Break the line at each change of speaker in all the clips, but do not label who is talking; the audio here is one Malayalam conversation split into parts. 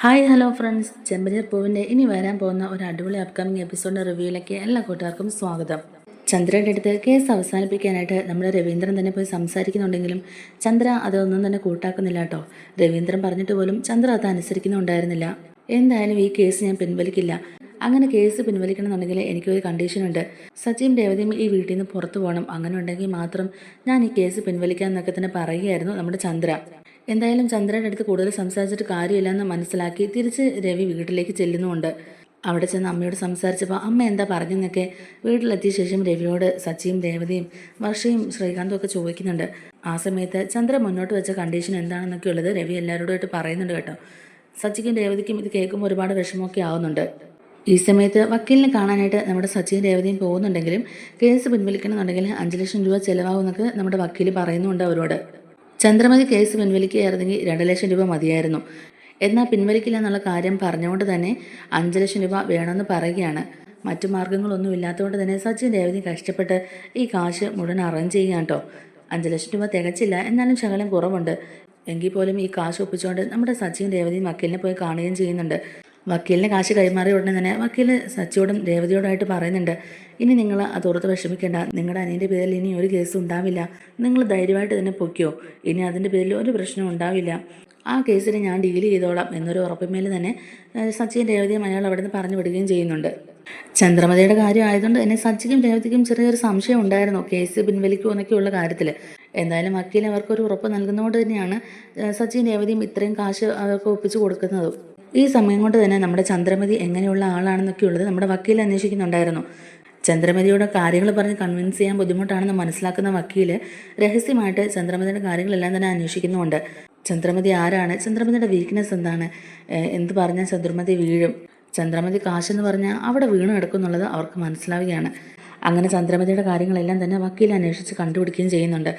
ഹായ് ഹലോ ഫ്രണ്ട്സ്, ചെമ്പനീർ പൂവിൻ്റെ ഇനി വരാൻ പോകുന്ന ഒരു അടിപൊളി അപ്കമിങ് എപ്പിസോഡിൻ്റെ റിവ്യൂയിലേക്ക് എല്ലാ കൂട്ടുകാർക്കും സ്വാഗതം. ചന്ദ്രയുടെ അടുത്ത് കേസ് അവസാനിപ്പിക്കാനായിട്ട് നമ്മുടെ രവീന്ദ്രൻ തന്നെ പോയി സംസാരിക്കുന്നുണ്ടെങ്കിലും ചന്ദ്ര അതൊന്നും തന്നെ കൂട്ടാക്കുന്നില്ല കേട്ടോ. രവീന്ദ്രൻ പറഞ്ഞിട്ട് പോലും ചന്ദ്ര അത് അനുസരിക്കുന്നുണ്ടായിരുന്നില്ല. എന്തായാലും ഈ കേസ് ഞാൻ പിൻവലിക്കില്ല. അങ്ങനെ കേസ് പിൻവലിക്കണമെന്നുണ്ടെങ്കിൽ എനിക്കൊരു കണ്ടീഷനുണ്ട്. സച്ചിയും രേവതിയും ഈ വീട്ടിൽ നിന്ന് പുറത്തു പോകണം. അങ്ങനെ ഉണ്ടെങ്കിൽ മാത്രം ഞാൻ ഈ കേസ് പിൻവലിക്കാമെന്നൊക്കെ തന്നെ പറയുകയായിരുന്നു നമ്മുടെ ചന്ദ്ര. എന്തായാലും ചന്ദ്രയുടെ അടുത്ത് കൂടുതൽ സംസാരിച്ചിട്ട് കാര്യമില്ലെന്ന് മനസ്സിലാക്കി തിരിച്ച് രവി വീട്ടിലേക്ക് ചെല്ലുന്നുമുണ്ട്. അവിടെ ചെന്ന് അമ്മയോട് സംസാരിച്ചപ്പോൾ അമ്മ എന്താ പറഞ്ഞെന്നൊക്കെ വീട്ടിലെത്തിയ ശേഷം രവിയോട് സച്ചിയും രേവതിയും വർഷയും ശ്രീകാന്തും ഒക്കെ ചോദിക്കുന്നുണ്ട്. ആ സമയത്ത് ചന്ദ്ര മുന്നോട്ട് വെച്ച കണ്ടീഷൻ എന്താണെന്നൊക്കെ ഉള്ളത് രവി എല്ലാവരോടുമായിട്ട് പറയുന്നുണ്ട് കേട്ടോ. സച്ചിക്കും രേവതിക്കും ഇത് കേൾക്കുമ്പോൾ ഒരുപാട് വിഷമമൊക്കെ ആവുന്നുണ്ട്. ഈ സമയത്ത് വക്കീലിനെ കാണാനായിട്ട് നമ്മുടെ സച്ചിയും രേവതിയും പോകുന്നുണ്ടെങ്കിലും കേസ് പിൻവലിക്കണമെന്നുണ്ടെങ്കിൽ 5 ലക്ഷം രൂപ ചിലവാകുമെന്നൊക്കെ നമ്മുടെ വക്കീൽ പറയുന്നുണ്ട് അവരോട്. ചന്ദ്രമതി കേസ് പിൻവലിക്കുകയായിരുന്നെങ്കിൽ 2 ലക്ഷം രൂപ മതിയായിരുന്നു. എന്നാൽ പിൻവലിക്കില്ല എന്നുള്ള കാര്യം പറഞ്ഞുകൊണ്ട് തന്നെ 5 ലക്ഷം രൂപ വേണമെന്ന് പറയുകയാണ്. മറ്റു മാർഗ്ഗങ്ങളൊന്നും ഇല്ലാത്തതുകൊണ്ട് തന്നെ സച്ചിൻ രേവതി കഷ്ടപ്പെട്ട് ഈ കാശ് മുഴുവൻ അറേഞ്ച് ചെയ്യുകയാണ് കേട്ടോ. 5 ലക്ഷം രൂപ തികച്ചില്ല, എന്നാലും ശകലം കുറവുണ്ട്. എങ്കിൽ പോലും ഈ കാശ് ഒപ്പിച്ചുകൊണ്ട് നമ്മുടെ സച്ചിൻ രേവതിയും വക്കീലിനെ പോയി കാണുകയും ചെയ്യുന്നുണ്ട്. വക്കീലിന് കാശ് കൈമാറിയ ഉടനെ തന്നെ വക്കീൽ സച്ചിയോടും രേവതിയോടായിട്ട് പറയുന്നുണ്ട്, ഇനി നിങ്ങൾ അതോർത്ത് വിഷമിക്കേണ്ട. നിങ്ങളുടെ അനിയൻ്റെ പേരിൽ ഇനി ഒരു കേസ് ഉണ്ടാവില്ല. നിങ്ങൾ ധൈര്യമായിട്ട് തന്നെ പൊയ്ക്കോ. ഇനി അതിൻ്റെ പേരിൽ ഒരു പ്രശ്നവും ഉണ്ടാവില്ല. ആ കേസിന് ഞാൻ ഡീൽ ചെയ്തോളാം എന്നൊരു ഉറപ്പിന്മേൽ തന്നെ സച്ചിയും രേവതിയും അയാൾ അവിടെ നിന്ന് പറഞ്ഞു വിടുകയും ചെയ്യുന്നുണ്ട്. ചന്ദ്രമതിയുടെ കാര്യം ആയതുകൊണ്ട് തന്നെ സച്ചിക്കും രേവതിക്കും ചെറിയൊരു സംശയം ഉണ്ടായിരുന്നു കേസ് പിൻവലിക്കുമോ എന്നൊക്കെയുള്ള കാര്യത്തിൽ. എന്തായാലും വക്കീൽ അവർക്കൊരു ഉറപ്പ് നൽകുന്നതുകൊണ്ട് തന്നെയാണ് സച്ചിൻ രേവതിയും ഇത്രയും കാശ് അവർക്ക് ഒപ്പിച്ചു കൊടുക്കുന്നത്. ഈ സമയം കൊണ്ട് തന്നെ നമ്മുടെ ചന്ദ്രമതി എങ്ങനെയുള്ള ആളാണെന്നൊക്കെ ഉള്ളത് നമ്മുടെ വക്കീൽ അന്വേഷിക്കുന്നുണ്ടായിരുന്നു. ചന്ദ്രമതിയോട് കാര്യങ്ങൾ പറഞ്ഞ് കൺവിൻസ് ചെയ്യാൻ ബുദ്ധിമുട്ടാണെന്ന് മനസ്സിലാക്കുന്ന വക്കീൽ രഹസ്യമായിട്ട് ചന്ദ്രമതിയുടെ കാര്യങ്ങളെല്ലാം തന്നെ അന്വേഷിക്കുന്നുമുണ്ട്. ചന്ദ്രമതി ആരാണ്, ചന്ദ്രമതിയുടെ വീക്ക്നെസ് എന്താണ്, എന്ത് പറഞ്ഞാൽ ചന്ദ്രമതി വീഴും, ചന്ദ്രമതി കാശെന്ന് പറഞ്ഞാൽ അവിടെ വീണ് കിടക്കുന്നുള്ളത് അവർക്ക് മനസ്സിലാവുകയാണ്. അങ്ങനെ ചന്ദ്രമതിയുടെ കാര്യങ്ങളെല്ലാം തന്നെ വക്കീൽ അന്വേഷിച്ച് കണ്ടുപിടിക്കുകയും ചെയ്യുന്നുണ്ട്.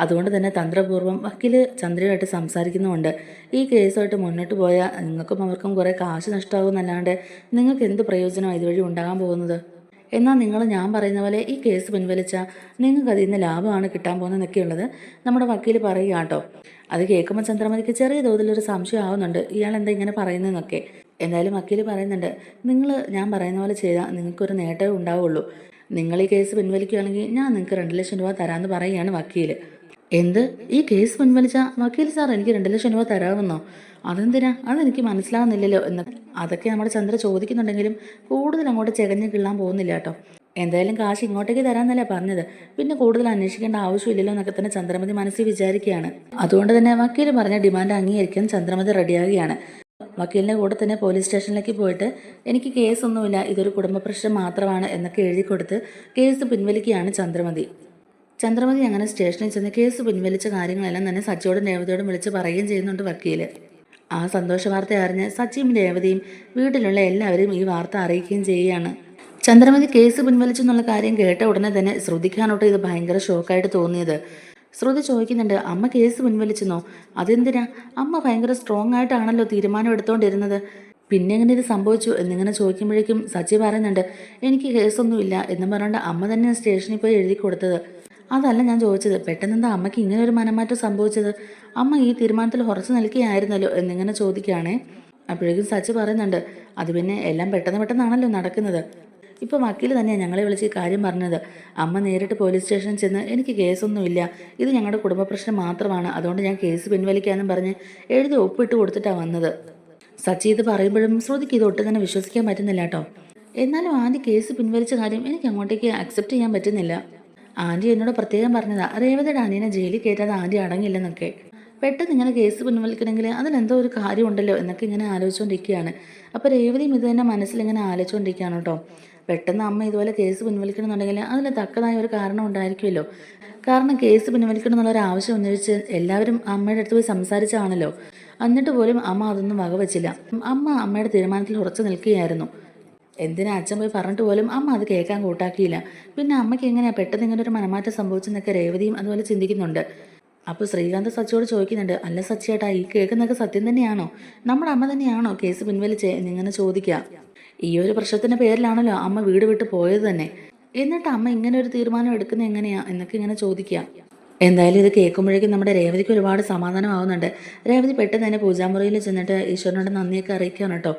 അതുകൊണ്ട് തന്നെ തന്ത്രപൂർവ്വം വക്കീൽ ചന്ദ്രയുമായിട്ട് സംസാരിക്കുന്നുമുണ്ട്. ഈ കേസുമായിട്ട് മുന്നോട്ട് പോയാൽ നിങ്ങൾക്കും അവർക്കും കുറേ കാശ് നഷ്ടമാകുമെന്നല്ലാണ്ട് നിങ്ങൾക്ക് എന്ത് പ്രയോജനമാണ് ഇതുവഴി ഉണ്ടാകാൻ പോകുന്നത്? എന്നാൽ നിങ്ങൾ ഞാൻ പറയുന്ന പോലെ ഈ കേസ് പിൻവലിച്ചാൽ നിങ്ങൾക്ക് അതിൽ നിന്ന് ലാഭമാണ് കിട്ടാൻ പോകുന്നതെന്നൊക്കെയുള്ളത് നമ്മുടെ വക്കീൽ പറയുക കേട്ടോ. അത് കേൾക്കുമ്പോൾ ചന്ദ്രമതിക്ക് ചെറിയ തോതിലൊരു സംശയം ആവുന്നുണ്ട്, ഇയാൾ എന്താ ഇങ്ങനെ പറയുന്നതെന്നൊക്കെ. എന്തായാലും വക്കീൽ പറയുന്നുണ്ട്, നിങ്ങൾ ഞാൻ പറയുന്ന പോലെ ചെയ്താൽ നിങ്ങൾക്കൊരു നേട്ടമേ ഉണ്ടാവുള്ളൂ. നിങ്ങൾ ഈ കേസ് പിൻവലിക്കുകയാണെങ്കിൽ ഞാൻ നിങ്ങൾക്ക് 2 ലക്ഷം രൂപ തരാമെന്ന് പറയുകയാണ് വക്കീൽ. എന്ത്, ഈ കേസ് പിൻവലിച്ച വക്കീൽ സാർ എനിക്ക് 2 ലക്ഷം രൂപ തരാമെന്നോ? അതെന്തിനാ, അതെനിക്ക് മനസ്സിലാവുന്നില്ലല്ലോ എന്ന് അതൊക്കെ നമ്മുടെ ചന്ദ്ര ചോദിക്കുന്നുണ്ടെങ്കിലും കൂടുതൽ അങ്ങോട്ട് ചെകഞ്ഞ് കിള്ളാൻ പോകുന്നില്ല കേട്ടോ. എന്തായാലും കാശ് ഇങ്ങോട്ടേക്ക് തരാമെന്നല്ലേ പറഞ്ഞത്, പിന്നെ കൂടുതൽ അന്വേഷിക്കേണ്ട ആവശ്യമില്ലല്ലോ എന്നൊക്കെ തന്നെ ചന്ദ്രമതി മനസ്സിൽ വിചാരിക്കുകയാണ്. അതുകൊണ്ട് തന്നെ വക്കീൽ പറഞ്ഞ ഡിമാൻഡ് അംഗീകരിക്കാൻ ചന്ദ്രമതി റെഡിയാകുകയാണ്. വക്കീലിൻ്റെ കൂടെ തന്നെ പോലീസ് സ്റ്റേഷനിലേക്ക് പോയിട്ട് എനിക്ക് കേസൊന്നുമില്ല, ഇതൊരു കുടുംബ പ്രശ്നം മാത്രമാണ് എന്നൊക്കെ എഴുതി കൊടുത്ത് കേസ് പിൻവലിക്കുകയാണ് ചന്ദ്രമതി. ചന്ദ്രമതി അങ്ങനെ സ്റ്റേഷനിൽ ചെന്ന് കേസ് പിൻവലിച്ച കാര്യങ്ങളെല്ലാം തന്നെ സച്ചിയോടും രേവതിയോടും വിളിച്ച് പറയുകയും ചെയ്യുന്നുണ്ട് വക്കീൽ. ആ സന്തോഷ വാർത്ത അറിഞ്ഞ് സച്ചിയും രേവതിയും വീട്ടിലുള്ള എല്ലാവരും ഈ വാർത്ത അറിയിക്കുകയും ചെയ്യുകയാണ്. ചന്ദ്രമതി കേസ് പിൻവലിച്ചു എന്നുള്ള കാര്യം കേട്ട ഉടനെ തന്നെ ശ്രുതിക്കാനോട്ട് ഇത് ഭയങ്കര ഷോക്കായിട്ട് തോന്നിയത്. ശ്രുതി ചോദിക്കുന്നുണ്ട്, അമ്മ കേസ് പിൻവലിച്ചെന്നോ? അതെന്തിനാ? അമ്മ ഭയങ്കര സ്ട്രോങ് ആയിട്ടാണല്ലോ തീരുമാനം എടുത്തുകൊണ്ടിരുന്നത്, പിന്നെ എങ്ങനെ ഇത് സംഭവിച്ചു എന്നിങ്ങനെ ചോദിക്കുമ്പോഴേക്കും സച്ചി പറയുന്നുണ്ട്, എനിക്ക് കേസൊന്നുമില്ല എന്നും പറഞ്ഞുകൊണ്ട് അമ്മ തന്നെ സ്റ്റേഷനിൽ പോയി എഴുതി കൊടുത്തത്. അതല്ല ഞാൻ ചോദിച്ചത്, പെട്ടെന്നെന്താ അമ്മയ്ക്ക് ഇങ്ങനെ ഒരു മനമാറ്റം സംഭവിച്ചത്? അമ്മ ഈ തീരുമാനത്തിൽ ഉറച്ചു നിൽക്കുകയായിരുന്നല്ലോ എന്നിങ്ങനെ ചോദിക്കുകയാണേ. അപ്പോഴേക്കും സച്ചി പറയുന്നുണ്ട്, അത് പിന്നെ എല്ലാം പെട്ടെന്നാണല്ലോ നടക്കുന്നത്. ഇപ്പോൾ വക്കീൽ തന്നെയാണ് ഞങ്ങളെ വിളിച്ച് ഈ കാര്യം പറഞ്ഞത്. അമ്മ നേരിട്ട് പോലീസ് സ്റ്റേഷനിൽ ചെന്ന് എനിക്ക് കേസൊന്നുമില്ല, ഇത് ഞങ്ങളുടെ കുടുംബ പ്രശ്നം മാത്രമാണ്, അതുകൊണ്ട് ഞാൻ കേസ് പിൻവലിക്കാമെന്നും പറഞ്ഞ് എഴുതി ഒപ്പിട്ട് കൊടുത്തിട്ടാണ് വന്നത്. സച്ചി ഇത് പറയുമ്പോഴും ശ്രുതിക്ക് ഇത് ഒട്ടും തന്നെ വിശ്വസിക്കാൻ പറ്റുന്നില്ല കേട്ടോ. എന്നാലും ആൻറ്റി കേസ് പിൻവലിച്ച കാര്യം എനിക്ക് അങ്ങോട്ടേക്ക് അക്സെപ്റ്റ് ചെയ്യാൻ പറ്റുന്നില്ല. ആൻറ്റി എന്നോട് പ്രത്യേകം പറഞ്ഞതാ രേവതിയുടെ അനിയനെ ജയിലിൽ കയറ്റാതെ ആൻറ്റി അടങ്ങില്ലെന്നൊക്കെ. പെട്ടെന്ന് ഇങ്ങനെ കേസ് പിൻവലിക്കണമെങ്കിൽ അതിലെന്തോ ഒരു കാര്യമുണ്ടല്ലോ എന്നൊക്കെ ഇങ്ങനെ ആലോചിച്ചുകൊണ്ടിരിക്കുകയാണ്. അപ്പോൾ രേവതിയും ഇത് തന്നെ മനസ്സിലിങ്ങനെ ആലോചിച്ചുകൊണ്ടിരിക്കുകയാണ് കേട്ടോ. പെട്ടെന്ന് അമ്മ ഇതുപോലെ കേസ് പിൻവലിക്കണമെന്നുണ്ടെങ്കിൽ അതിന് തക്കതായ ഒരു കാരണം ഉണ്ടായിരിക്കുമല്ലോ. കാരണം കേസ് പിൻവലിക്കണം എന്നുള്ളൊരു ആവശ്യം ഉന്നയിച്ച് എല്ലാവരും അമ്മയുടെ അടുത്ത് പോയി സംസാരിച്ചാണല്ലോ. എന്നിട്ട് പോലും അമ്മ അതൊന്നും വകവെച്ചില്ല. അമ്മ അമ്മയുടെ തീരുമാനത്തിൽ ഉറച്ചു നിൽക്കുകയായിരുന്നു. എന്തിനാ അച്ഛൻ പോയി പറഞ്ഞിട്ട് പോലും അമ്മ അത് കേൾക്കാൻ കൂട്ടാക്കിയില്ല. പിന്നെ അമ്മയ്ക്ക് എങ്ങനെയാ പെട്ടെന്ന് ഇങ്ങനെ ഒരു മനമാറ്റം സംഭവിച്ചെന്നൊക്കെ രേവതിയും അതുപോലെ ചിന്തിക്കുന്നുണ്ട്. അപ്പോൾ ശ്രീകാന്ത് സച്ചിയോട് ചോദിക്കുന്നുണ്ട്, അല്ല സച്ചിയേട്ടാ, ഈ കേൾക്കുന്നതൊക്കെ സത്യം തന്നെയാണോ? നമ്മുടെ അമ്മ തന്നെയാണോ കേസ് പിൻവലിച്ചേ എന്നിങ്ങനെ ചോദിക്കുക. ഈ ഒരു പ്രശ്നത്തിൻ്റെ പേരിലാണല്ലോ അമ്മ വീട് വിട്ട് പോയത് തന്നെ. എന്നിട്ട് അമ്മ ഇങ്ങനെ ഒരു തീരുമാനം എടുക്കുന്നത് എങ്ങനെയാ എന്നൊക്കെ ഇങ്ങനെ ചോദിക്കുക. എന്തായാലും ഇത് കേൾക്കുമ്പോഴേക്കും നമ്മുടെ രേവതിക്ക് ഒരുപാട് സമാധാനമാവുന്നുണ്ട്. രേവതി പെട്ടെന്ന് തന്നെ പൂജാമുറിയിൽ ചെന്നിട്ട് ഈശ്വരനോട് നന്ദിയൊക്കെ അറിയിക്കുകയാണ് കേട്ടോ.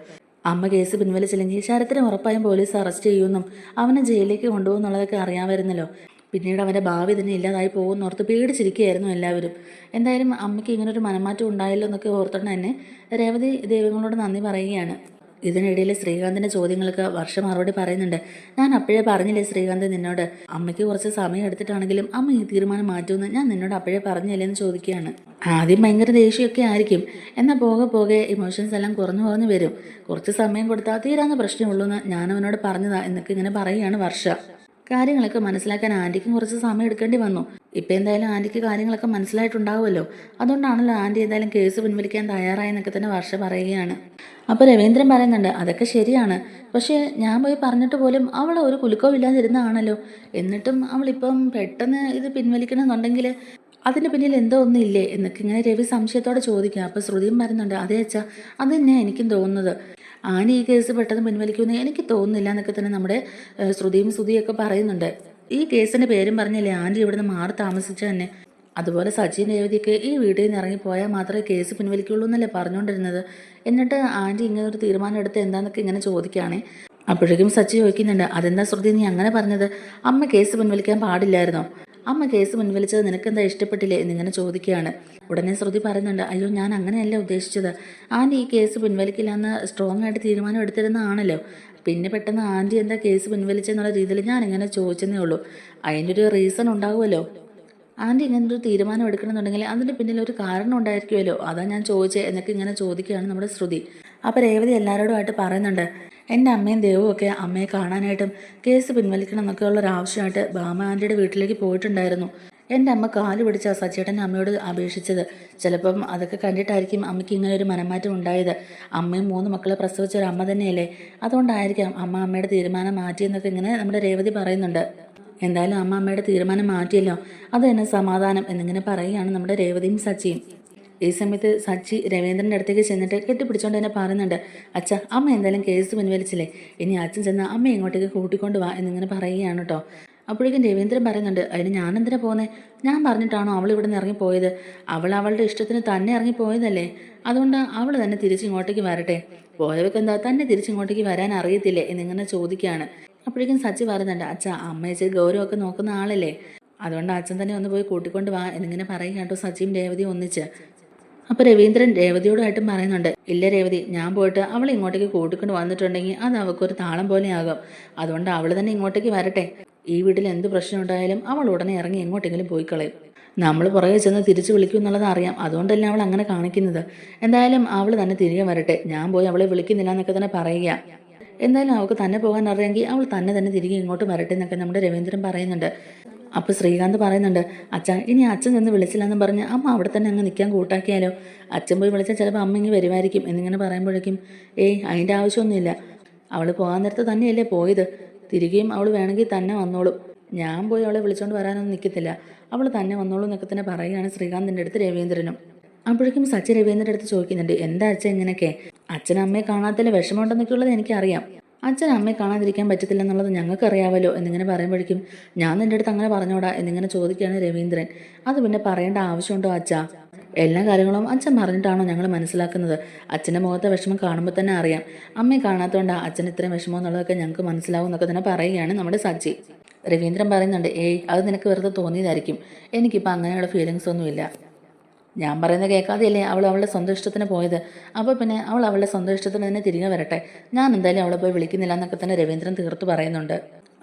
അമ്മ കേസ് പിൻവലിച്ചില്ലെങ്കിൽ ശരത്തിനെ ഉറപ്പായും പോലീസ് അറസ്റ്റ് ചെയ്യുമെന്നും അവനെ ജയിലിലേക്ക് കൊണ്ടുപോകുന്നുള്ളതൊക്കെ അറിയാമായിരുന്നല്ലോ. പിന്നീട് അവൻ്റെ ഭാവി തന്നെ ഇല്ലാതായി പോകുന്നോർത്ത് പേടിച്ചിരിക്കുകയായിരുന്നു എല്ലാവരും. എന്തായാലും അമ്മയ്ക്ക് ഇങ്ങനൊരു മനംമാറ്റം ഉണ്ടായല്ലോ എന്നൊക്കെ ഓർത്തുകൊണ്ട് തന്നെ രേവതി ദൈവങ്ങളോട് നന്ദി പറയുകയാണ്. ഇതിനിടയിൽ ശ്രീകാന്തിൻ്റെ ചോദ്യങ്ങൾക്ക് വർഷ മറുപടി പറയുന്നുണ്ട്. ഞാൻ അപ്പോഴേ പറഞ്ഞില്ലേ ശ്രീകാന്ത് നിന്നോട്, അമ്മയ്ക്ക് കുറച്ച് സമയം എടുത്തിട്ടാണെങ്കിലും അമ്മ ഈ തീരുമാനം മാറ്റുമെന്ന് ഞാൻ നിന്നോട് അപ്പോഴേ പറഞ്ഞില്ലേ എന്ന് ചോദിക്കുകയാണ്. ആദ്യം ഭയങ്കര ദേഷ്യമൊക്കെ ആയിരിക്കും, എന്നാൽ പോകെ പോകെ ഇമോഷൻസ് എല്ലാം കുറഞ്ഞു വരും. കുറച്ച് സമയം കൊടുത്താൽ തീരാവുന്ന പ്രശ്നമുള്ളൂ എന്ന് ഞാൻ അവനോട് പറഞ്ഞതാ എന്നൊക്കെ ഇങ്ങനെ പറയുകയാണ് വർഷ. കാര്യങ്ങളൊക്കെ മനസ്സിലാക്കാൻ ആൻറ്റിക്കും കുറച്ച് സമയം എടുക്കേണ്ടി വന്നു. ഇപ്പം എന്തായാലും ആൻറ്റിക്ക് കാര്യങ്ങളൊക്കെ മനസ്സിലായിട്ടുണ്ടാവുമല്ലോ. അതുകൊണ്ടാണല്ലോ ആൻറ്റി എന്തായാലും കേസ് പിൻവലിക്കാൻ തയ്യാറായെന്നൊക്കെ തന്നെ വർഷ പറയുകയാണ്. അപ്പോൾ രവീന്ദ്രൻ പറയുന്നുണ്ട്, അതൊക്കെ ശരിയാണ്, പക്ഷേ ഞാൻ പോയി പറഞ്ഞിട്ട് പോലും അവൾ ഒരു കുലുക്കമില്ലാതിരുന്നതാണല്ലോ. എന്നിട്ടും അവളിപ്പം പെട്ടെന്ന് ഇത് പിൻവലിക്കണമെന്നുണ്ടെങ്കിൽ അതിന് പിന്നിൽ എന്തോ ഒന്നില്ലേ എന്നൊക്കെ ഇങ്ങനെ രവി സംശയത്തോടെ ചോദിക്കുക. അപ്പോൾ ശ്രുതിയും പറയുന്നുണ്ട്, അതേ അച്ഛാ, അത് തന്നെയാണ് എനിക്കും തോന്നുന്നത്. ആനി ഈ കേസ് പെട്ടെന്ന് പിൻവലിക്കുമെന്ന് എനിക്ക് തോന്നുന്നില്ല എന്നൊക്കെ തന്നെ നമ്മുടെ ശ്രുതിയൊക്കെ പറയുന്നുണ്ട്. ഈ കേസിൻ്റെ പേരും പറഞ്ഞല്ലേ ആൻറ്റി ഇവിടുന്ന് മാറി താമസിച്ച തന്നെ. അതുപോലെ സച്ചിൻ രേവതിക്ക് ഈ വീട്ടിൽ നിന്ന് ഇറങ്ങിപ്പോയാൽ മാത്രമേ കേസ് പിൻവലിക്കുള്ളൂ എന്നല്ലേ പറഞ്ഞുകൊണ്ടിരുന്നത്. എന്നിട്ട് ആൻറ്റി ഇങ്ങനെ ഒരു തീരുമാനം എടുത്ത് എന്താണെന്നൊക്കെ ഇങ്ങനെ ചോദിക്കുകയാണേ. അപ്പോഴേക്കും സച്ചി ചോദിക്കുന്നുണ്ട്, അതെന്താ ശ്രുതി നീ അങ്ങനെ പറഞ്ഞത്? അമ്മ കേസ് പിൻവലിക്കാൻ പാടില്ലായിരുന്നോ? അമ്മ കേസ് പിൻവലിച്ചത് നിനക്കെന്താ ഇഷ്ടപ്പെട്ടില്ലേ എന്നിങ്ങനെ ചോദിക്കുകയാണ്. ഉടനെ ശ്രുതി പറയുന്നുണ്ട്, അയ്യോ ഞാൻ അങ്ങനെയല്ല ഉദ്ദേശിച്ചത്. ആൻറ്റി ഈ കേസ് പിൻവലിക്കില്ല എന്ന് സ്ട്രോങ് ആയിട്ട് തീരുമാനം എടുത്തിരുന്നതാണല്ലോ. പിന്നെ പെട്ടെന്ന് ആൻറ്റി എന്താ കേസ് പിൻവലിച്ചെന്നുള്ള രീതിയിൽ ഞാൻ ഇങ്ങനെ ചോദിച്ചെന്നേ ഉള്ളൂ. അതിൻ്റെ ഒരു റീസൺ ഉണ്ടാവുമല്ലോ. ആൻറ്റി ഇങ്ങനൊരു തീരുമാനം എടുക്കണമെന്നുണ്ടെങ്കിൽ അതിൻ്റെ പിന്നിൽ ഒരു കാരണം ഉണ്ടായിരിക്കുമല്ലോ, അതാ ഞാൻ ചോദിച്ചത് എന്നൊക്കെ ഇങ്ങനെ ചോദിക്കുകയാണ് നമ്മുടെ ശ്രുതി. അപ്പോൾ രേവതി എല്ലാവരോടുമായിട്ട് പറയുന്നുണ്ട്, എൻ്റെ അമ്മയും ദേവും ഒക്കെ അമ്മയെ കാണാനായിട്ടും കേസ് പിൻവലിക്കണം എന്നൊക്കെ ഉള്ളൊരാവശ്യമായിട്ട് ബാമ ആൻറ്റിയുടെ വീട്ടിലേക്ക് പോയിട്ടുണ്ടായിരുന്നു. എൻ്റെ അമ്മ കാല് പിടിച്ച സച്ചേട്ടൻ്റെ അമ്മയോട് അപേക്ഷിച്ചത്. ചിലപ്പം അതൊക്കെ കണ്ടിട്ടായിരിക്കും അമ്മയ്ക്ക് ഇങ്ങനെ ഒരു മനംമാറ്റം ഉണ്ടായത്. അമ്മയും 3 മക്കളെ പ്രസവിച്ച ഒരു അമ്മ തന്നെയല്ലേ, അതുകൊണ്ടായിരിക്കാം അമ്മയുടെ തീരുമാനം മാറ്റിയെന്നൊക്കെ ഇങ്ങനെ നമ്മുടെ രേവതി പറയുന്നുണ്ട്. എന്തായാലും അമ്മയുടെ തീരുമാനം മാറ്റിയല്ലോ, അത് തന്നെ സമാധാനം എന്നിങ്ങനെ പറയുകയാണ് നമ്മുടെ രേവതിയും സച്ചിയും. ഈ സമയത്ത് സച്ചി രവീന്ദ്രൻ്റെ അടുത്തേക്ക് ചെന്നിട്ട് കെട്ടിപ്പിടിച്ചോണ്ട് തന്നെ പറയുന്നുണ്ട്, അച്ഛ അമ്മ എന്തായാലും കേസ് പിൻവലിച്ചില്ലേ, ഇനി അച്ഛൻ ചെന്ന് അമ്മ ഇങ്ങോട്ടേക്ക് കൂട്ടിക്കൊണ്ട് വാ എന്നിങ്ങനെ പറയുകയാണ് കേട്ടോ. അപ്പോഴേക്കും രവീന്ദ്രൻ പറയുന്നുണ്ട്, അതിന് ഞാൻ എന്തിനാ പോകുന്നത്? ഞാൻ പറഞ്ഞിട്ടാണോ അവൾ ഇവിടെ നിന്ന് ഇറങ്ങിപ്പോയത്? അവൾ അവളുടെ ഇഷ്ടത്തിന് തന്നെ ഇറങ്ങിപ്പോയതല്ലേ. അതുകൊണ്ട് അവൾ തന്നെ തിരിച്ചിങ്ങോട്ടേക്ക് വരട്ടെ. പോയവർക്ക് എന്താ തന്നെ തിരിച്ചിങ്ങോട്ടേക്ക് വരാൻ അറിയത്തില്ലേ എന്നിങ്ങനെ ചോദിക്കുകയാണ്. അപ്പോഴേക്കും സച്ചി പറയുന്നുണ്ട്, അച്ഛ അമ്മയെ ഗൗരവമൊക്കെ നോക്കുന്ന ആളല്ലേ, അതുകൊണ്ട് അച്ഛൻ തന്നെ ഒന്ന് പോയി കൂട്ടിക്കൊണ്ട് വാ എന്നിങ്ങനെ പറയും കേട്ടോ സച്ചിയും രേവതിയും ഒന്നിച്ച്. അപ്പോൾ രവീന്ദ്രൻ രേവതിയോടായിട്ടും പറയുന്നുണ്ട്, ഇല്ല രേവതി, ഞാൻ പോയിട്ട് അവളെ ഇങ്ങോട്ടേക്ക് കൂട്ടിക്കൊണ്ട് വന്നിട്ടുണ്ടെങ്കിൽ അത് അവൾക്കൊരു താളം പോലെയാകും. അതുകൊണ്ട് അവൾ തന്നെ ഇങ്ങോട്ടേക്ക് വരട്ടെ. ഈ വീട്ടിൽ എന്ത് പ്രശ്നം ഉണ്ടായാലും അവൾ ഉടനെ ഇറങ്ങി എങ്ങോട്ടെങ്കിലും പോയി കളയും. നമ്മൾ പുറകെ ചെന്ന് തിരിച്ചു വിളിക്കും എന്നുള്ളത് അറിയാം, അതുകൊണ്ടല്ല അവൾ അങ്ങനെ കാണിക്കുന്നത്. എന്തായാലും അവൾ തന്നെ തിരികെ വരട്ടെ, ഞാൻ പോയി അവളെ വിളിക്കുന്നില്ല എന്നൊക്കെ തന്നെ പറയുക. എന്തായാലും അവൾക്ക് തന്നെ പോകാൻ അറിയാമെങ്കിൽ അവൾ തന്നെ തിരികെ ഇങ്ങോട്ട് വരട്ടെ എന്നൊക്കെ നമ്മുടെ രവീന്ദ്രൻ പറയുന്നുണ്ട്. അപ്പോൾ ശ്രീകാന്ത് പറയുന്നുണ്ട്, അച്ഛൻ ഇനി അച്ഛൻ ചെന്ന് വിളിച്ചില്ലെന്നും പറഞ്ഞ് അമ്മ അവിടെ തന്നെ അങ്ങ് നിൽക്കാൻ കൂട്ടാക്കിയാലോ? അച്ഛൻ പോയി വിളിച്ചാൽ ചിലപ്പോൾ അമ്മ ഇങ്ങനെ വരുമായിരിക്കും എന്നിങ്ങനെ പറയുമ്പോഴേക്കും, അതിൻ്റെ ആവശ്യമൊന്നുമില്ല, അവൾ പോകാൻ നേരത്തെ തന്നെയല്ലേ പോയത്, തിരികെയും അവൾ വേണമെങ്കിൽ തന്നെ വന്നോളും. ഞാൻ പോയി അവളെ വിളിച്ചുകൊണ്ട് വരാനൊന്നും നിൽക്കത്തില്ല, അവൾ തന്നെ വന്നോളൂ എന്നൊക്കെ തന്നെ പറയുകയാണ് ശ്രീകാന്തിൻ്റെ അടുത്ത് രവീന്ദ്രനും. അപ്പോഴേക്കും സച്ചി രവീന്ദ്രൻ്റെ അടുത്ത് ചോദിക്കുന്നുണ്ട്, എന്താ അച്ഛൻ ഇങ്ങനെയൊക്കെ? അച്ഛൻ അമ്മയെ കാണാത്തതിൽ വിഷമമുണ്ടെന്നൊക്കെ ഉള്ളത് എനിക്കറിയാം, അച്ഛൻ അമ്മയെ കാണാതിരിക്കാൻ പറ്റത്തില്ല എന്നുള്ളത് ഞങ്ങൾക്കറിയാമല്ലോ എന്നിങ്ങനെ പറയുമ്പോഴേക്കും, ഞാൻ നിൻ്റെ അടുത്ത് അങ്ങനെ പറഞ്ഞോടാ എന്നിങ്ങനെ ചോദിക്കുകയാണ് രവീന്ദ്രൻ. അത് പിന്നെ പറയേണ്ട ആവശ്യമുണ്ടോ അച്ഛാ? എല്ലാ കാര്യങ്ങളും അച്ഛൻ പറഞ്ഞിട്ടാണോ ഞങ്ങൾ മനസ്സിലാക്കുന്നത്? അച്ഛൻ്റെ മുഖത്തെ വിഷമം കാണുമ്പോൾ തന്നെ അറിയാം, അമ്മയെ കാണാത്തതുകൊണ്ടാണ് അച്ഛൻ ഇത്രയും വിഷമം എന്നുള്ളതൊക്കെ ഞങ്ങൾക്ക് മനസ്സിലാവും എന്നൊക്കെ തന്നെ പറയുകയാണ് നമ്മുടെ സച്ചി. രവീന്ദ്രൻ പറയുന്നുണ്ട്, അത് നിനക്ക് വെറുതെ തോന്നിയതായിരിക്കും, എനിക്കിപ്പോൾ അങ്ങനെയുള്ള ഫീലിങ്സ് ഒന്നുമില്ല. ഞാൻ പറയുന്നത് കേൾക്കാതെയല്ലേ അവൾ അവളുടെ സ്വന്തം ഇഷ്ടത്തിന് പോയത്, അപ്പോൾ പിന്നെ അവൾ അവളുടെ സ്വന്തം ഇഷ്ടത്തിന് തന്നെ തിരികെ വരട്ടെ, ഞാൻ എന്തായാലും അവളെ പോയി വിളിക്കുന്നില്ല എന്നൊക്കെ തന്നെ രവീന്ദ്രൻ തീർത്ത് പറയുന്നുണ്ട്.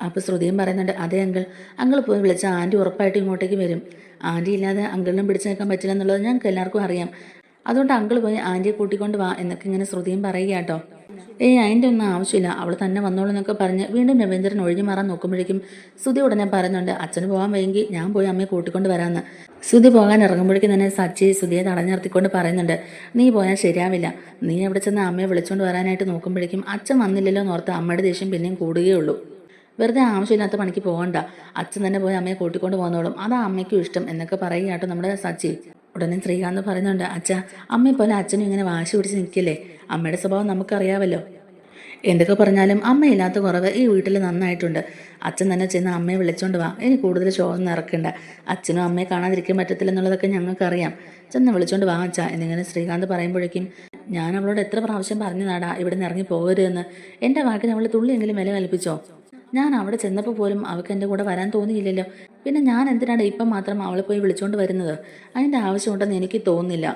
അപ്പോൾ ശ്രുതിയും പറയുന്നുണ്ട്, അതേ അങ്കിൾ പോയി വിളിച്ചാൽ ആൻറ്റി ഉറപ്പായിട്ടും ഇങ്ങോട്ടേക്ക് വരും. ആൻറ്റി ഇല്ലാതെ അങ്കിളിനും പിടിച്ചു നിൽക്കാൻ പറ്റില്ല എന്നുള്ളത് ഞങ്ങൾക്ക് എല്ലാവർക്കും അറിയാം, അതുകൊണ്ട് അങ്കിൾ പോയി ആൻറ്റിയെ കൂട്ടിക്കൊണ്ട് വാ എന്നൊക്കെ ഇങ്ങനെ ശ്രുതിയും പറയുക കേട്ടോ. അതിൻ്റെ ഒന്നും ആവശ്യമില്ല, അവൾ തന്നെ വന്നോളൂ എന്നൊക്കെ പറഞ്ഞ് വീണ്ടും രവീന്ദ്രൻ ഒഴിഞ്ഞു മാറാൻ നോക്കുമ്പോഴേക്കും ശ്രുതി ഉടനെ പറയുന്നുണ്ട്, അച്ഛന് പോകാൻ വൈകി ഞാൻ പോയി അമ്മയെ കൂട്ടിക്കൊണ്ട് വരാമെന്ന്. ശ്രുതി പോകാൻ ഇറങ്ങുമ്പോഴേക്കും തന്നെ സച്ചി ശ്രുതിയെ തടഞ്ഞിർത്തിക്കൊണ്ട് പറയുന്നുണ്ട്, നീ പോയാൽ ശരിയാവില്ല, നീ അവിടെ ചെന്ന് അമ്മയെ വിളിച്ചുകൊണ്ട് വരാനായിട്ട് നോക്കുമ്പോഴേക്കും അച്ഛൻ വന്നില്ലല്ലോ എന്നോർത്ത് അമ്മയുടെ ദേഷ്യം പിന്നെയും കൂടുകയുള്ളൂ. വെറുതെ ആവശ്യമില്ലാത്ത പണിക്ക് പോകണ്ട, അച്ഛൻ തന്നെ പോയി അമ്മയെ കൂട്ടിക്കൊണ്ട് പോകുന്നോളും, അതാ അമ്മയ്ക്കും ഇഷ്ടം എന്നൊക്കെ പറയുക കേട്ടോ നമ്മുടെ സച്ചി. ഉടനെ ശ്രീകാന്ത് പറയുന്നുണ്ട്, അച്ഛാ അമ്മയെ പോലെ അച്ഛനും ഇങ്ങനെ വാശി പിടിച്ച് നിൽക്കില്ലേ, അമ്മയുടെ സ്വഭാവം നമുക്കറിയാമല്ലോ. എന്തൊക്കെ പറഞ്ഞാലും അമ്മയില്ലാത്ത കുറവ് ഈ വീട്ടിൽ നന്നായിട്ടുണ്ട്. അച്ഛൻ തന്നെ ചെന്ന് അമ്മയെ വിളിച്ചോണ്ട് വാ, ഇനി കൂടുതൽ ചോദന ഇറക്കണ്ട. അച്ഛനും അമ്മയെ കാണാതിരിക്കാൻ പറ്റത്തില്ലെന്നുള്ളതൊക്കെ ഞങ്ങൾക്കറിയാം. ചെന്ന് വിളിച്ചോണ്ട് വാ അച്ഛാ എന്നിങ്ങനെ ശ്രീകാന്ത് പറയുമ്പോഴേക്കും, ഞാൻ അവളോട് എത്ര പ്രാവശ്യം പറഞ്ഞതാടാ ഇവിടെ നിന്ന് ഇറങ്ങി പോകരുതെന്ന്. എൻ്റെ വാക്കിന് അവൾ തുള്ളിയെങ്കിലും വില കൽപ്പിച്ചോ? ഞാൻ അവിടെ ചെന്നപ്പോൾ പോലും അവൾക്ക് എൻ്റെ കൂടെ വരാൻ തോന്നിയില്ലല്ലോ. പിന്നെ ഞാൻ എന്തിനാണ് ഇപ്പം മാത്രം അവളെ പോയി വിളിച്ചോണ്ട് വരുന്നത്? അതിൻ്റെ ആവശ്യമുണ്ടെന്ന് എനിക്ക് തോന്നുന്നില്ല.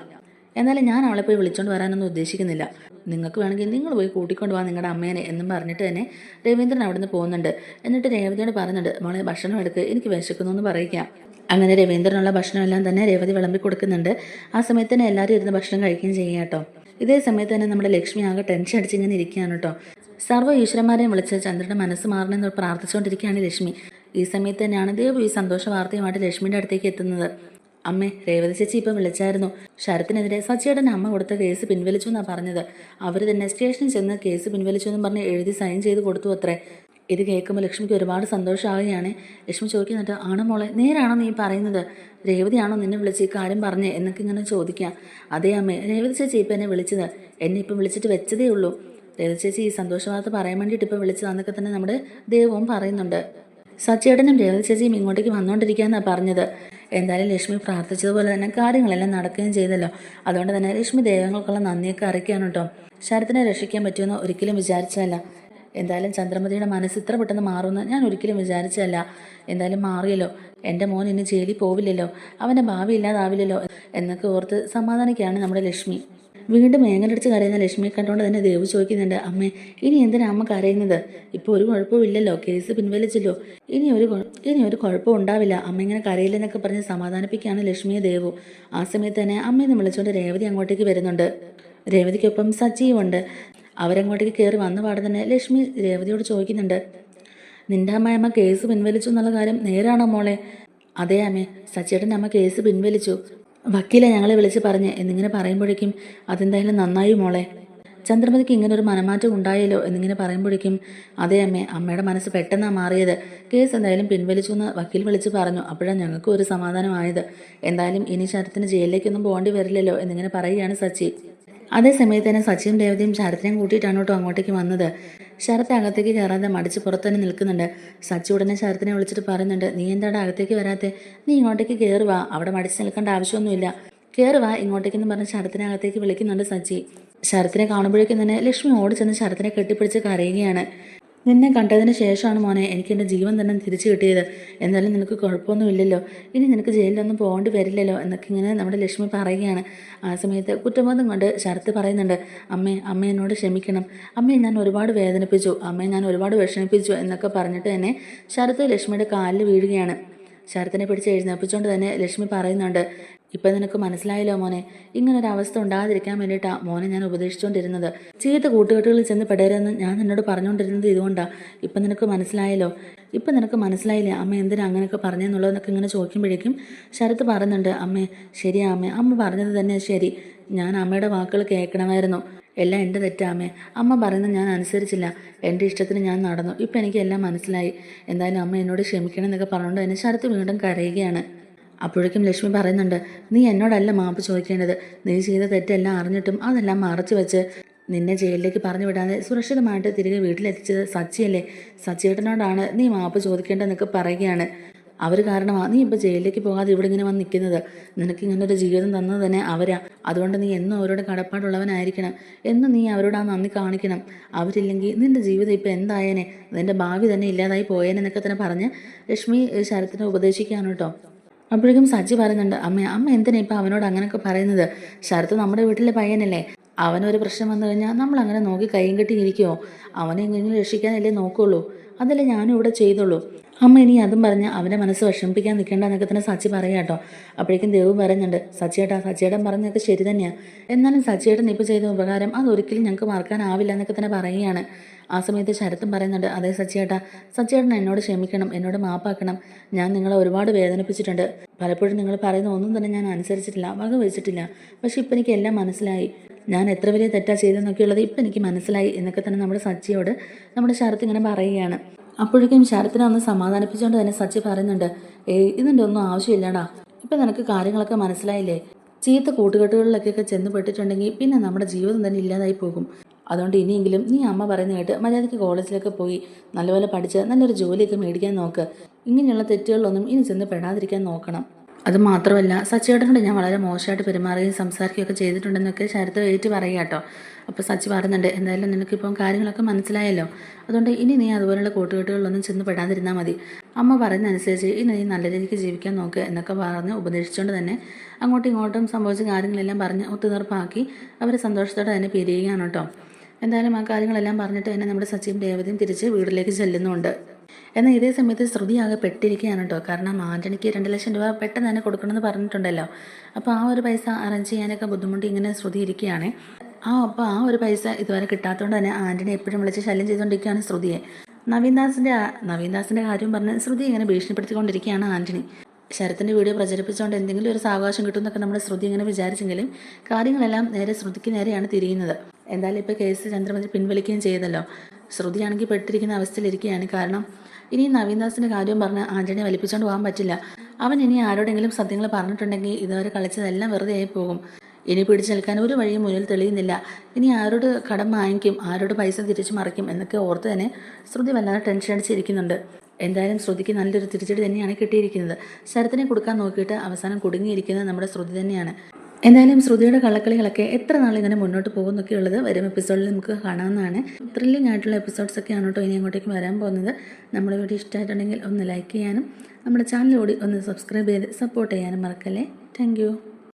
എന്നാലും ഞാൻ അവളെ പോയി വിളിച്ചോണ്ട് വരാനൊന്നും ഉദ്ദേശിക്കുന്നില്ല. നിങ്ങൾക്ക് വേണമെങ്കിൽ നിങ്ങൾ പോയി കൂട്ടിക്കൊണ്ട് പോകാൻ നിങ്ങളുടെ അമ്മേനെ എന്നും പറഞ്ഞിട്ട് തന്നെ രവീന്ദ്രൻ അവിടെ നിന്ന് പോകുന്നുണ്ട്. എന്നിട്ട് രേവതിയോട് പറയുന്നുണ്ട്, മോളെ ഭക്ഷണം എടുക്ക്, എനിക്ക് വിശക്കുന്നു എന്ന് പറയുക. അങ്ങനെ രവീന്ദ്രനുള്ള ഭക്ഷണമെല്ലാം തന്നെ രേവതി വിളമ്പി കൊടുക്കുന്നുണ്ട്. ആ സമയത്ത് തന്നെ എല്ലാവരും ഇരുന്ന് ഭക്ഷണം കഴിക്കുകയും ചെയ്യുക കേട്ടോ. ഇതേ സമയത്ത് തന്നെ നമ്മുടെ ലക്ഷ്മി ആകെ ടെൻഷൻ അടിച്ച് ഇങ്ങനെ ഇരിക്കുകയാണ് കേട്ടോ. സർവ്വ ഈശ്വരന്മാരെയും വിളിച്ച് ചന്ദ്രൻ്റെ മനസ്സ് മാറണമെന്ന് പ്രാർത്ഥിച്ചുകൊണ്ടിരിക്കുകയാണ് ലക്ഷ്മി. ഈ സമയത്ത് തന്നെയാണ് ദേവു ഈ സന്തോഷ വാർത്തയുമായിട്ട് ലക്ഷ്മിയുടെ അടുത്തേക്ക് എത്തുന്നത്. അമ്മേ, രേവതി ചേച്ചി ഇപ്പം വിളിച്ചായിരുന്നു. ശരത്തിനെതിരെ സച്ചിയേട്ടൻ്റെ അമ്മ കൊടുത്ത കേസ് പിൻവലിച്ചു എന്നാണ് പറഞ്ഞത്. അവർ തന്നെ സ്റ്റേഷനിൽ ചെന്ന് കേസ് പിൻവലിച്ചു എന്നും പറഞ്ഞ് എഴുതി സൈൻ ചെയ്ത് കൊടുത്തു അത്രേ. ഇത് കേൾക്കുമ്പോൾ ലക്ഷ്മിക്ക് ഒരുപാട് സന്തോഷമാവുകയാണ്. ലക്ഷ്മി ചോദിക്കുന്നുണ്ട്, ആണോ മോളെ, നേരാണോ നീ പറയുന്നത്? രേവതിയാണോ നിന്നെ വിളിച്ച് ഈ കാര്യം പറഞ്ഞേ എന്നൊക്കെ ഇങ്ങനെ ചോദിക്കാം. അതേ അമ്മേ, രേവതി ചേച്ചി ഇപ്പം എന്നെ വിളിച്ചത്. എന്നെ ഇപ്പം വിളിച്ചിട്ട് വെച്ചതേ ഉള്ളൂ. രേവതി ചേച്ചി ഈ സന്തോഷ വാർത്ത പറയാൻ വേണ്ടിയിട്ട് ഇപ്പം വിളിച്ചതാന്നൊക്കെ തന്നെ നമ്മുടെ ദേവവും പറയുന്നുണ്ട്. സച്ചിയേട്ടനും രേവതി ചേച്ചിയും ഇങ്ങോട്ടേക്ക് വന്നുകൊണ്ടിരിക്കുകയെന്നാണ് പറഞ്ഞത്. എന്തായാലും ലക്ഷ്മി പ്രാർത്ഥിച്ചതുപോലെ തന്നെ കാര്യങ്ങളെല്ലാം നടക്കുകയും ചെയ്തല്ലോ. അതുകൊണ്ട് തന്നെ ലക്ഷ്മി ദൈവങ്ങൾക്കുള്ള നന്ദിയൊക്കെ അറിയിക്കുകയാണ് കേട്ടോ. ശരത്തിനെ രക്ഷിക്കാൻ പറ്റുമെന്ന് ഒരിക്കലും വിചാരിച്ചതല്ല. എന്തായാലും ചന്ദ്രമതിയുടെ മനസ്സ് ഇത്ര പെട്ടെന്ന് മാറുമെന്ന് ഞാൻ ഒരിക്കലും വിചാരിച്ചതല്ല. എന്തായാലും മാറിയല്ലോ. എൻ്റെ മോൻ ഇനി ജയിലിൽ പോവില്ലല്ലോ, അവൻ്റെ ഭാവി ഇല്ലാതാവില്ലല്ലോ എന്നൊക്കെ ഓർത്ത് സമാധാനിക്കുകയാണ് നമ്മുടെ ലക്ഷ്മി. വീണ്ടും മേങ്ങലടിച്ച് കരയുന്ന ലക്ഷ്മിയെ കണ്ടുകൊണ്ട് തന്നെ ദേവ് ചോദിക്കുന്നുണ്ട്, അമ്മേ ഇനി എന്തിനാ അമ്മ കരയുന്നത്? ഇപ്പോൾ ഒരു കുഴപ്പമില്ലല്ലോ, കേസ് പിൻവലിച്ചല്ലോ, ഇനി ഒരു കുഴപ്പവും ഉണ്ടാവില്ല. അമ്മ ഇങ്ങനെ കരയില്ലെന്നൊക്കെ പറഞ്ഞ് സമാധാനിപ്പിക്കുകയാണ് ലക്ഷ്മിയെ ദേവു. ആ സമയത്ത് തന്നെ അമ്മയെന്ന് വിളിച്ചുകൊണ്ട് രേവതി അങ്ങോട്ടേക്ക് വരുന്നുണ്ട്. രേവതിക്കൊപ്പം സച്ചിയുമുണ്ട്. അവരങ്ങോട്ടേക്ക് കയറി വന്ന പാടെ തന്നെ ലക്ഷ്മി രേവതിയോട് ചോദിക്കുന്നുണ്ട്, നിന്റെ അമ്മ കേസ് പിൻവലിച്ചു എന്നുള്ള കാര്യം നേരാണോ മോളെ? അതേ അമ്മേ, സച്ചിയേട്ടൻ്റെ അമ്മ കേസ് പിൻവലിച്ചു. വക്കീലെ ഞങ്ങളെ വിളിച്ച് പറഞ്ഞ് എന്നിങ്ങനെ പറയുമ്പോഴേക്കും, അതെന്തായാലും നന്നായി മോളെ. ചന്ദ്രമതിക്ക് ഇങ്ങനെ ഒരു മനമാറ്റം ഉണ്ടായല്ലോ എന്നിങ്ങനെ പറയുമ്പോഴേക്കും, അതേ അമ്മേ, അമ്മയുടെ മനസ്സ് പെട്ടെന്നാണ് മാറിയത്. കേസ് എന്തായാലും പിൻവലിച്ചു എന്ന് വക്കീൽ വിളിച്ച് പറഞ്ഞു. അപ്പോഴാണ് ഞങ്ങൾക്കും ഒരു സമാധാനമായത്. എന്തായാലും ഇനി ശരത്തിന് ജയിലിലേക്കൊന്നും പോകേണ്ടി വരില്ലല്ലോ എന്നിങ്ങനെ പറയുകയാണ് സച്ചി. അതേ സമയത്ത് തന്നെ സച്ചിയും രേവതിയും ശരത്തിനെയും കൂട്ടിയിട്ടാണ് കേട്ടോ അങ്ങോട്ടേക്ക് വന്നത്. ശരത്ത് അകത്തേക്ക് കയറാതെ മടിച്ച് പുറത്ത് തന്നെ നിൽക്കുന്നുണ്ട്. സച്ചി ഉടനെ ശരത്തിനെ വിളിച്ചിട്ട് പറയുന്നുണ്ട്, നീ എന്താണ് അകത്തേക്ക് വരാത്തെ? നീ ഇങ്ങോട്ടേക്ക് കയറുവാ, അവിടെ മടിച്ച് നിൽക്കേണ്ട ആവശ്യമൊന്നുമില്ല, കയറുവാ ഇങ്ങോട്ടേക്കെന്ന് പറഞ്ഞ് ശരത്തിനെ അകത്തേക്ക് വിളിക്കുന്നുണ്ട് സച്ചി. ശരത്തിനെ കാണുമ്പോഴേക്കും തന്നെ ലക്ഷ്മി ഓടി ചെന്ന് ശരത്തിനെ കെട്ടിപ്പിടിച്ച് കരയുകയാണ്. നിന്നെ കണ്ടതിന് ശേഷമാണ് മോനെ എനിക്ക് എൻ്റെ ജീവൻ തന്നെ തിരിച്ചു കിട്ടിയത്. എന്നാലും നിനക്ക് കുഴപ്പമൊന്നുമില്ലല്ലോ, ഇനി നിനക്ക് ജയിലിലൊന്നും പോകേണ്ടി വരില്ലല്ലോ എന്നൊക്കെ ഇങ്ങനെ നമ്മുടെ ലക്ഷ്മി പറയുകയാണ്. ആ സമയത്ത് കുറ്റബോധം കൊണ്ട് ശരത്ത് പറയുന്നുണ്ട്, അമ്മ എന്നോട് ക്ഷമിക്കണം, അമ്മയെ ഞാൻ ഒരുപാട് വേദനിപ്പിച്ചു, അമ്മയെ ഞാൻ ഒരുപാട് വിഷമിപ്പിച്ചു എന്നൊക്കെ പറഞ്ഞിട്ട് തന്നെ ശരത്ത് ലക്ഷ്മിയുടെ കാലിൽ വീഴുകയാണ്. ശരത്തിനെ പിടിച്ച് എഴുന്നേൽപ്പിച്ചുകൊണ്ട് തന്നെ ലക്ഷ്മി പറയുന്നുണ്ട്, ഇപ്പം നിനക്ക് മനസ്സിലായല്ലോ മോനെ, ഇങ്ങനൊരവസ്ഥ ഉണ്ടാകാതിരിക്കാൻ വേണ്ടിയിട്ടാണ് മോനെ ഞാൻ ഉപദേശിച്ചുകൊണ്ടിരുന്നത്. ചീത്ത കൂട്ടുകെട്ടുകളിൽ ചെന്ന് പെടരുതെന്ന് ഞാൻ നിന്നോട് പറഞ്ഞുകൊണ്ടിരുന്നത് ഇതുകൊണ്ടാണ്. ഇപ്പം നിനക്ക് മനസ്സിലായില്ലേ അമ്മ എന്തിനാ അങ്ങനെയൊക്കെ പറഞ്ഞെന്നുള്ളതെന്നൊക്കെ ഇങ്ങനെ ചോദിക്കുമ്പോഴേക്കും ശരത്ത് പറയുന്നുണ്ട്, അമ്മേ ശരിയാ അമ്മ പറഞ്ഞത് തന്നെ ശരി, ഞാൻ അമ്മയുടെ വാക്കുകൾ കേൾക്കണമായിരുന്നു, എല്ലാം എൻ്റെ തെറ്റാമ്മേ, അമ്മ പറയുന്നത് ഞാൻ അനുസരിച്ചില്ല, എൻ്റെ ഇഷ്ടത്തിന് ഞാൻ നടന്നു, ഇപ്പം എനിക്ക് എല്ലാം മനസ്സിലായി, എന്തായാലും അമ്മ എന്നോട് ക്ഷമിക്കണം എന്നൊക്കെ പറഞ്ഞുകൊണ്ട് തന്നെ ശരത്ത് വീണ്ടും കരയുകയാണ്. അപ്പോഴേക്കും ലക്ഷ്മി പറയുന്നുണ്ട്, നീ എന്നോടല്ല മാപ്പ് ചോദിക്കേണ്ടത്, നീ ചെയ്ത തെറ്റെല്ലാം അറിഞ്ഞിട്ടും അതെല്ലാം മറച്ചു വെച്ച് നിന്നെ ജയിലിലേക്ക് പറഞ്ഞു വിടാതെ സുരക്ഷിതമായിട്ട് തിരികെ വീട്ടിലെത്തിച്ചത് സച്ചിയല്ലേ, സച്ചിയേട്ടനോടാണ് നീ മാപ്പ് ചോദിക്കേണ്ടതെന്നൊക്കെ പറയുകയാണ്. അവർ കാരണമാണ് നീ ഇപ്പോൾ ജയിലിലേക്ക് പോകാതെ ഇവിടെ ഇങ്ങനെ വന്ന് നിൽക്കുന്നത്. നിനക്ക് ഇങ്ങനൊരു ജീവിതം തന്നത് തന്നെ അവരാ. അതുകൊണ്ട് നീ എന്നും അവരോട് കടപ്പാടുള്ളവനായിരിക്കണം, എന്നും നീ അവരോട് ആ നന്ദി കാണിക്കണം. അവരില്ലെങ്കിൽ നിൻ്റെ ജീവിതം ഇപ്പോൾ എന്തായേനെ, നിൻ്റെ ഭാവി തന്നെ ഇല്ലാതായി പോയേനെന്നൊക്കെ തന്നെ പറഞ്ഞ് ലക്ഷ്മി ശരത്തിനെ ഉപദേശിക്കുകയാണ് കേട്ടോ. അപ്പോഴേക്കും സച്ചി പറയുന്നുണ്ട്, അമ്മ എന്തിനാ ഇപ്പം അവനോട് അങ്ങനെയൊക്കെ പറയുന്നത്? ശരത്ത് നമ്മുടെ വീട്ടിലെ പയ്യനല്ലേ, അവനൊരു പ്രശ്നം വന്നു കഴിഞ്ഞാൽ നമ്മൾ അങ്ങനെ നോക്കി കൈയും കെട്ടി ഇരിക്കുമോ? അവനെ എങ്ങനെയും രക്ഷിക്കാനല്ലേ നോക്കുള്ളൂ, അതല്ലേ ഞാനും ഇവിടെ ചെയ്തുള്ളൂ. അമ്മ ഇനി അതും പറഞ്ഞ് അവൻ്റെ മനസ്സ് വിഷമിപ്പിക്കാൻ നിൽക്കേണ്ട എന്നൊക്കെ തന്നെ സച്ചി പറയാം കേട്ടോ. അപ്പോഴേക്കും ദേവ് പറയുന്നുണ്ട്, സച്ചിയേട്ടൻ പറഞ്ഞതൊക്കെ ശരി തന്നെയാണ്, എന്നാലും സച്ചിയേട്ടൻ ഇപ്പോൾ ചെയ്ത ഉപകാരം അതൊരിക്കലും ഞങ്ങൾക്ക് മറക്കാനാവില്ല എന്നൊക്കെ തന്നെ പറയുകയാണ്. ആ സമയത്ത് ശരത്തും പറയുന്നുണ്ട്, അതേ സച്ചിയേട്ടൻ എന്നോട് ക്ഷമിക്കണം, എന്നോട് മാപ്പാക്കണം, ഞാൻ നിങ്ങളെ ഒരുപാട് വേദനിപ്പിച്ചിട്ടുണ്ട്, പലപ്പോഴും നിങ്ങൾ പറയുന്ന ഒന്നും തന്നെ ഞാൻ അനുസരിച്ചിട്ടില്ല, വക വെച്ചിട്ടില്ല, പക്ഷെ ഇപ്പം എനിക്ക് എല്ലാം മനസ്സിലായി, ഞാൻ എത്ര വലിയ തെറ്റാ ചെയ്തെന്നൊക്കെയുള്ളത് ഇപ്പം എനിക്ക് മനസ്സിലായി എന്നൊക്കെ തന്നെ നമ്മുടെ സച്ചിയോട് നമ്മുടെ ശരത്ത് ഇങ്ങനെ പറയുകയാണ്. അപ്പോഴേക്കും ശരത്തിനെ ഒന്ന് സമാധാനിപ്പിച്ചുകൊണ്ട് തന്നെ സച്ചി പറയുന്നുണ്ട്, ഇതിൻ്റെ ഒന്നും ആവശ്യമില്ലടാ, ഇപ്പം നിനക്ക് കാര്യങ്ങളൊക്കെ മനസ്സിലായില്ലേ, ചീത്ത കൂട്ടുകെട്ടുകളിലൊക്കെ ചെന്ന് പെട്ടിട്ടുണ്ടെങ്കിൽ പിന്നെ നമ്മുടെ ജീവിതം തന്നെ ഇല്ലാതായി പോകും. അതുകൊണ്ട് ഇനിയെങ്കിലും നീ അമ്മ പറയുന്ന കേട്ട് മര്യാദയ്ക്ക് കോളേജിലൊക്കെ പോയി നല്ലപോലെ പഠിച്ച് നല്ലൊരു ജോലിയൊക്കെ മേടിക്കാൻ നോക്ക്. ഇങ്ങനെയുള്ള തെറ്റുകളിലൊന്നും ഇനി ചെന്ന് പെടാതിരിക്കാൻ നോക്കണം. അത് മാത്രമല്ല സച്ചിയേട്ടനോട് ഞാൻ വളരെ മോശമായിട്ട് പെരുമാറുകയും സംസാരിക്കുകയൊക്കെ ചെയ്തിട്ടുണ്ടെന്നൊക്കെ ശരത്ത് ഏറ്റു പറയുക കേട്ടോ. അപ്പോൾ സച്ചി പറയുന്നുണ്ട്, എന്തായാലും നിനക്കിപ്പം കാര്യങ്ങളൊക്കെ മനസ്സിലായല്ലോ, അതുകൊണ്ട് ഇനി നീ അതുപോലുള്ള കൂട്ടുകെട്ടുകളിലൊന്നും ചെന്ന് പെടാതിരുന്നാൽ മതി. അമ്മ പറയുന്നതനുസരിച്ച് ഇനി നീ നല്ല രീതിക്ക് ജീവിക്കാൻ നോക്ക് എന്നൊക്കെ പറഞ്ഞ് ഉപദേശിച്ചുകൊണ്ട് തന്നെ അങ്ങോട്ടും ഇങ്ങോട്ടും സംഭവിച്ച കാര്യങ്ങളെല്ലാം പറഞ്ഞ് ഒത്തുതീർപ്പാക്കി അവർ സന്തോഷത്തോടെ തന്നെ പിരിയുകയാണ് കേട്ടോ. എന്തായാലും ആ കാര്യങ്ങളെല്ലാം പറഞ്ഞിട്ട് തന്നെ നമ്മുടെ സച്ചിയും രേവതിയും തിരിച്ച് വീട്ടിലേക്ക് ചെല്ലുന്നുണ്ട്. എന്നാൽ ഇതേ സമയത്ത് ശ്രുതി ആകെ പെട്ടിരിക്കുകയാണ് കേട്ടോ. കാരണം ആൻ്റണിക്ക് 2 ലക്ഷം രൂപ പെട്ടെന്ന് തന്നെ കൊടുക്കണമെന്ന് പറഞ്ഞിട്ടുണ്ടല്ലോ. അപ്പോൾ ആ ഒരു പൈസ അറേഞ്ച് ചെയ്യാനൊക്കെ ബുദ്ധിമുട്ടി ഇങ്ങനെ ശ്രുതി ഇരിക്കുകയാണ്. അപ്പോൾ ആ ഒരു പൈസ ഇതുവരെ കിട്ടാത്തതുകൊണ്ട് തന്നെ ആൻ്റണി എപ്പോഴും വിളിച്ച് ശല്യം ചെയ്തുകൊണ്ടിരിക്കുകയാണ് ശ്രുതിയെ. നവീൻദാസിൻ്റെ കാര്യം പറഞ്ഞ് ശ്രുതി ഇങ്ങനെ ഭീഷണിപ്പെടുത്തിക്കൊണ്ടിരിക്കുകയാണ് ആൻ്റണി. ശരത്തിൻ്റെ വീഡിയോ പ്രചരിപ്പിച്ചുകൊണ്ട് എന്തെങ്കിലും ഒരു സാവകാശം കിട്ടുമെന്നൊക്കെ നമ്മുടെ ശ്രുതി ഇങ്ങനെ വിചാരിച്ചെങ്കിലും കാര്യങ്ങളെല്ലാം നേരെ ശ്രുതിക്ക് നേരെയാണ് തിരിയുന്നത്. എന്തായാലും ഇപ്പോൾ കേസ് ചന്ദ്രമതി പിൻവലിക്കുകയും ചെയ്തല്ലോ. ശ്രുതിയാണെങ്കിൽ പെട്ടിരിക്കുന്ന അവസ്ഥയിലിരിക്കുകയാണ്. കാരണം ഇനി നവീൻദാസിൻ്റെ കാര്യം പറഞ്ഞ് ആൻ്റണിയെ വലിപ്പിച്ചുകൊണ്ട് പോകാൻ പറ്റില്ല. അവൻ ഇനി ആരോടെങ്കിലും സത്യങ്ങൾ പറഞ്ഞിട്ടുണ്ടെങ്കിൽ ഇതുവരെ കളിച്ചതെല്ലാം വെറുതെ ആയി പോകും. ഇനി പിടിച്ചു നിൽക്കാൻ ഒരു വഴിയും മുന്നിൽ തെളിയുന്നില്ല. ഇനി ആരോട് കടം വാങ്ങിക്കും, ആരോട് പൈസ തിരിച്ചു മറിക്കും എന്നൊക്കെ ഓർത്ത് തന്നെ ശ്രുതി വല്ലാതെ ടെൻഷൻ അടിച്ചിരിക്കുന്നുണ്ട്. എന്തായാലും ശ്രുതിക്ക് നല്ലൊരു തിരിച്ചടി തന്നെയാണ് കിട്ടിയിരിക്കുന്നത്. ശരത്തിനെ കൊടുക്കാൻ നോക്കിയിട്ട് അവസാനം കുടുങ്ങിയിരിക്കുന്നത് നമ്മുടെ ശ്രുതി തന്നെയാണ്. എന്തായാലും ശ്രുതിയുടെ കള്ളക്കളികളൊക്കെ എത്ര നാളിങ്ങനെ മുന്നോട്ട് പോകുന്നൊക്കെയുള്ളത് വരും എപ്പിസോഡിൽ നമുക്ക് കാണാവുന്നതാണ്. ത്രില്ലിംഗ് ആയിട്ടുള്ള എപ്പിസോഡ്സൊക്കെയാണ് കേട്ടോ ഇനി അങ്ങോട്ടേക്ക് വരാൻ പോകുന്നത്. നമ്മുടെ വീഡിയോ ഇഷ്ടമായിട്ടുണ്ടെങ്കിൽ ഒന്ന് ലൈക്ക് ചെയ്യാനും നമ്മുടെ ചാനൽ കൂടി ഒന്ന് സബ്സ്ക്രൈബ് ചെയ്ത് സപ്പോർട്ട് ചെയ്യാനും മറക്കല്ലേ. താങ്ക്